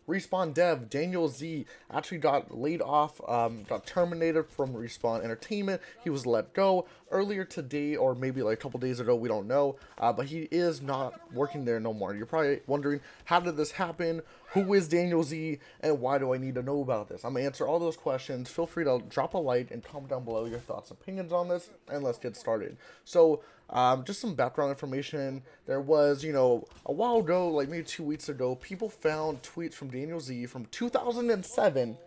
Respawn dev Daniel Z actually got laid off, got terminated from Respawn Entertainment. He was let go earlier today, or maybe like a couple days ago. We don't know, but he is not working there no more. You're probably wondering, how did this happen? Who is Daniel Z, and why do I need to know about this? I'm gonna answer all those questions. Feel free to drop a like and comment down below your thoughts and opinions on this, and let's get started. So, just some background information. There was, a while ago, like maybe 2 weeks ago, people found tweets from Daniel Z from 2007,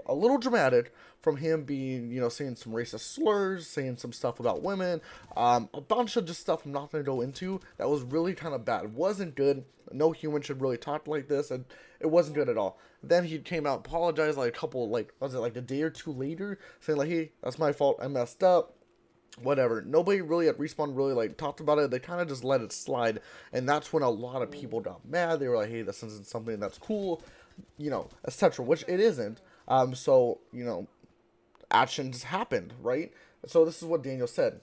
a little dramatic, from him being, saying some racist slurs, saying some stuff about women, a bunch of just stuff I'm not going to go into that was really kind of bad. It wasn't good. No human should really talk like this, and it wasn't good at all. Then he came out, apologized like a couple, like, was it like a day or two later, saying like, hey, that's my fault, I messed up, whatever. Nobody really at Respawn really like talked about it. They kind of just let it slide, and that's when a lot of people got mad. They were like, "Hey, this isn't something that's cool," etc. Which it isn't. So actions happened, right? So this is what Daniel said.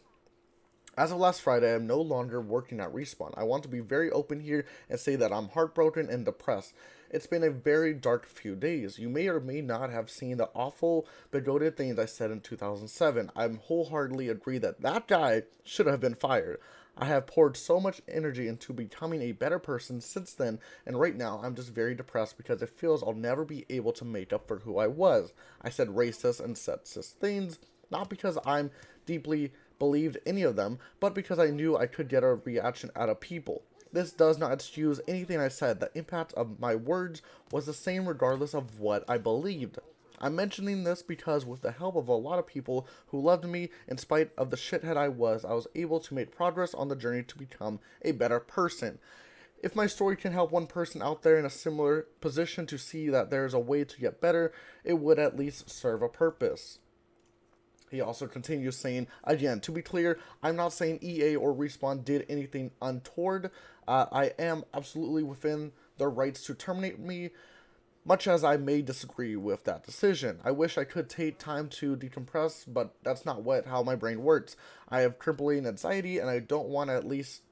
As of last Friday, I am no longer working at Respawn. I want to be very open here and say that I'm heartbroken and depressed. It's been a very dark few days. You may or may not have seen the awful, bigoted things I said in 2007. I wholeheartedly agree that that guy should have been fired. I have poured so much energy into becoming a better person since then, and right now I'm just very depressed because it feels I'll never be able to make up for who I was. I said racist and sexist things, not because I'm deeply believed any of them, but because I knew I could get a reaction out of people. This does not excuse anything I said. The impact of my words was the same regardless of what I believed. I'm mentioning this because with the help of a lot of people who loved me, in spite of the shithead I was able to make progress on the journey to become a better person. If my story can help one person out there in a similar position to see that there is a way to get better, it would at least serve a purpose. He also continues saying, again, to be clear, I'm not saying EA or Respawn did anything untoward. I am absolutely within their rights to terminate me, much as I may disagree with that decision. I wish I could take time to decompress, but that's not how my brain works. I have crippling anxiety, and I don't want to at least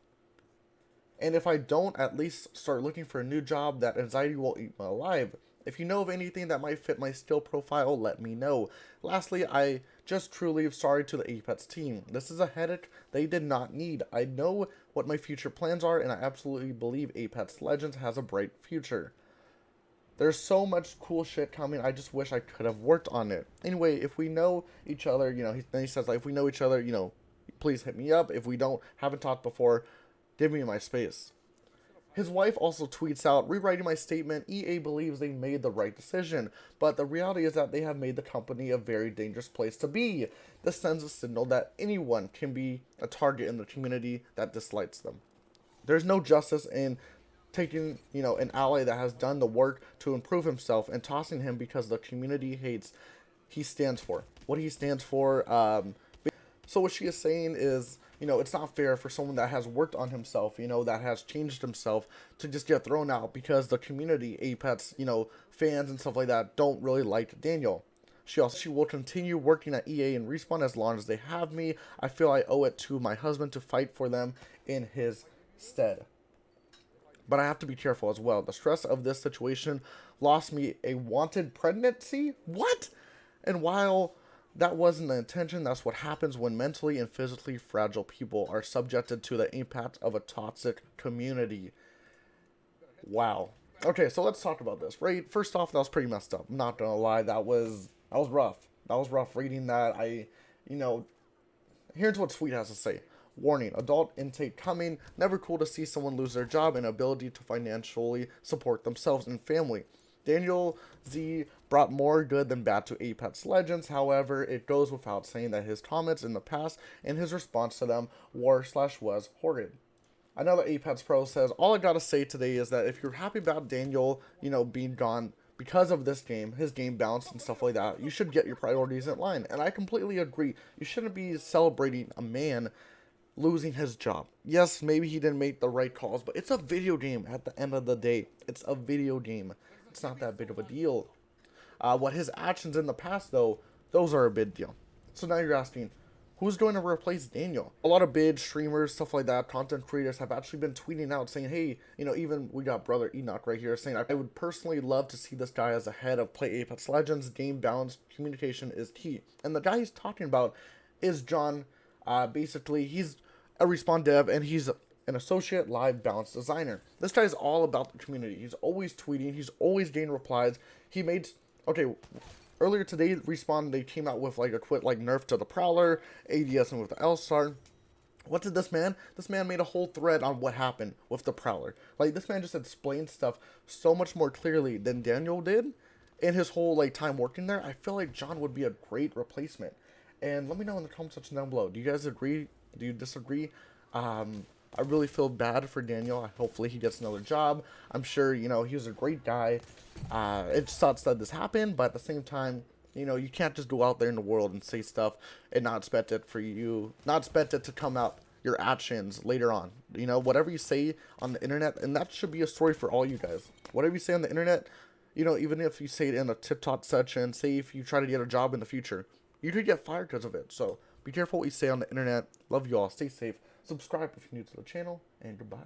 and if I don't at least start looking for a new job, that anxiety will eat me alive. If you know of anything that might fit my skill profile, let me know. Lastly, I just truly am sorry to the Apex team. This is a headache they did not need. I know what my future plans are, and I absolutely believe Apex Legends has a bright future. There's so much cool shit coming. I just wish I could have worked on it. Anyway, if we know each other, then he says, like, if we know each other, please hit me up. If we haven't talked before, give me my space. His wife also tweets out, rewriting my statement, EA believes they made the right decision, but the reality is that they have made the company a very dangerous place to be. This sends a signal that anyone can be a target in the community that dislikes them. There's no justice in taking, an ally that has done the work to improve himself and tossing him because the community hates he stands for. What he stands for, so what she is saying is, it's not fair for someone that has worked on himself, that has changed himself to just get thrown out because the community, Apex, fans and stuff like that don't really like Daniel. She will continue working at EA and Respawn as long as they have me. I feel I owe it to my husband to fight for them in his stead. But I have to be careful as well. The stress of this situation lost me a wanted pregnancy? What? And while that wasn't the intention, that's what happens when mentally and physically fragile people are subjected to the impact of a toxic community. Wow. Okay, so let's talk about this. Right, first off, that was pretty messed up. I'm not gonna lie, that was rough. That was rough reading that. You know, Here's what Sweet has to say. Warning, adult intake coming. Never cool to see someone lose their job and ability to financially support themselves and family. Daniel Z brought more good than bad to Apex Legends. However, it goes without saying that his comments in the past and his response to them was horrid. Another Apex Pro says, all I gotta say today is that if you're happy about Daniel, being gone because of this game, his game bounce and stuff like that, you should get your priorities in line. And I completely agree. You shouldn't be celebrating a man losing his job. Yes, maybe he didn't make the right calls, but it's a video game at the end of the day. It's a video game. It's not that big of a deal. What his actions in the past, though, those are a big deal. So now you're asking, who's going to replace Daniel? A lot of big streamers, stuff like that, content creators have actually been tweeting out saying, hey, even we got brother Enoch right here saying, I would personally love to see this guy as a head of Play Apex Legends. Game balance, communication is key. And the guy he's talking about is John. Basically, he's a Respawn dev, and he's an associate live balance designer. This guy is all about the community. He's always tweeting. He's always getting replies. He made... Okay, earlier today, Respawn, they came out with like a nerf to the Prowler, ADSing with the L-Star. What did this man? This man made a whole thread on what happened with the Prowler. Like, this man just explained stuff so much more clearly than Daniel did in his whole like time working there. I feel like John would be a great replacement. And let me know in the comment section down below. Do you guys agree? Do you disagree? I really feel bad for Daniel. Hopefully he gets another job. I'm sure, he was a great guy. It sucks that this happened, but at the same time, you can't just go out there in the world and say stuff and not expect it to come out your actions later on. Whatever you say on the internet, and that should be a story for all you guys. Whatever you say on the internet, even if you say it in a TikTok section, say if you try to get a job in the future, you could get fired because of it. So be careful what you say on the internet. Love you all. Stay safe. Subscribe if you're new to the channel, and goodbye.